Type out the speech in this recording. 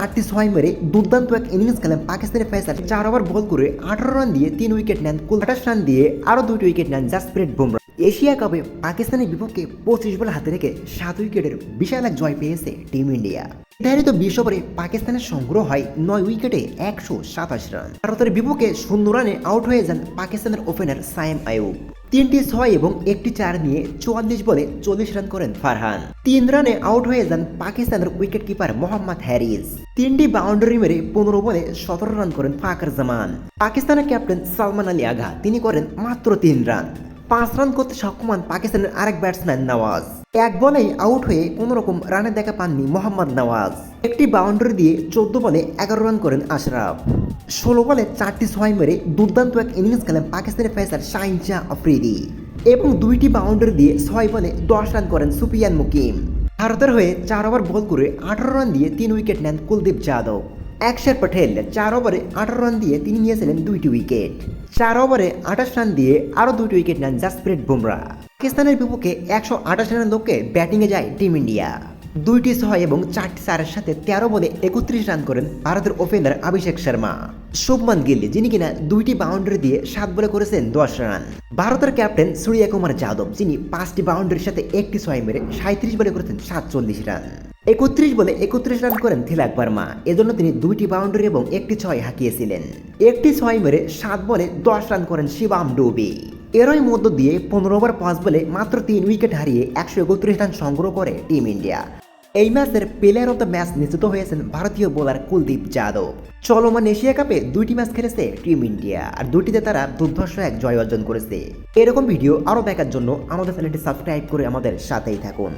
4 মেরে দুর্দান্ত এক ইনিংস খেলেন পাকিস্তানের পেসার। 4 ওভার বল করে 18 রান দিয়ে 3 উইকেট নেন। 28 রান দিয়ে আরো 2টি উইকেট নেন জাসপ্রীত বুমরা। এশিয়া কাপে পাকিস্তানের বিপক্ষে 25 বল হাতে রেখে 7 উইকেটের বিশাল এক জয় পেয়েছে টিম ইন্ডিয়া। নির্ধারিত 20 ওভারে পাকিস্তানের সংগ্রহ হয় 9 উইকেটে 127 রান। ভারতের বিপক্ষে 0 রানে আউট হয়ে যান পাকিস্তানের ওপেনার সাইম আইয়ুব। 3টি 6 এবং 1টি 4 নিয়ে 44 বলে 40 রান করেন ফারহান। 3 রানে আউট হয়ে যান পাকিস্তানের উইকেট কিপার মোহাম্মদ হ্যারিস। 3টি বাউন্ডারি মেরে 15 বলে 17 রান করেন ফাকর জামান। পাকিস্তানের ক্যাপ্টেন সালমান আলী আগা তিনি করেন মাত্র 3 রান। 5 রান করতে সক্ষম হন পাকিস্তানের আরেক ব্যাটসম্যান নওয়াজ। এক বলেই আউট হয়ে কোন রকম রানের দেখা পাননি মোহাম্মদ নওয়াজ। একটি বাউন্ডারি দিয়ে 14 বলে 11 রান করেন আশরাফ। 16 বলে 4টি 6 মেরে দুর্দান্ত এক ইনিংস খেলেন পাকিস্তানের পেসার শাহিন শাহ আফ্রিদি এবং 2টি বাউন্ডারি দিয়ে 6 বলে 10 রান করেন সুফিয়ান মুকিম। ভারতের হয়ে 4 ওভার বল করে 18 রান দিয়ে 3 উইকেট নেন কুলদীপ যাদব। অক্ষর পটেল 4 ওভারে 18 রান দিয়ে তিনি নিয়েছিলেন 2টি উইকেট। 4 ওভারে 28 রান দিয়ে আরও 2টি উইকেট নেন জাসপ্রীত বুমরা। পাকিস্তানের বিপক্ষে 128 রানের লক্ষ্যে ব্যাটিংয়ে যায় টিম ইন্ডিয়া। 2টি 6 এবং 4টি 4-এর সাথে 13 বলে 31 রান করেন ভারতের ওপেনার অভিষেক শর্মা। শুভমান গিল যিনি কিনা 2টি বাউন্ডারি দিয়ে 7 বলে করেছেন 10 রান। ভারতের ক্যাপ্টেন সূর্য কুমার যাদব যিনি 5টি বাউন্ডারির সাথে একটি 6 মেরে 37 বলে করেছেন 47 রান। 31 বলে 31 রান করেন তিলক ভার্মা, এজন্য তিনি 2টি বাউন্ডারি এবং একটি 6 হাঁকিয়েছিলেন। একটি 6 মেরে 7 বলে 10 রান করেন শিবাম ডুবে। এরই মধ্য দিয়ে 15 ওভার 5 বলে মাত্র 3 উইকেট হারিয়ে 131 রান সংগ্রহ করে টিম ইন্ডিয়া। এই ম্যাচের প্লেয়ার অফ দ্য ম্যাচ নিশ্চিত হয়েছেন ভারতীয় বোলার কুলদীপ যাদব। চলমান এশিয়া কাপে 2টি ম্যাচ খেলেছে টিম ইন্ডিয়া, আর 2টিতে তারা দুর্ধর্ষ এক জয় অর্জন করেছে। এরকম ভিডিও আরও দেখার জন্য আমাদের চ্যানেলটি সাবস্ক্রাইব করে আমাদের সাথেই থাকুন।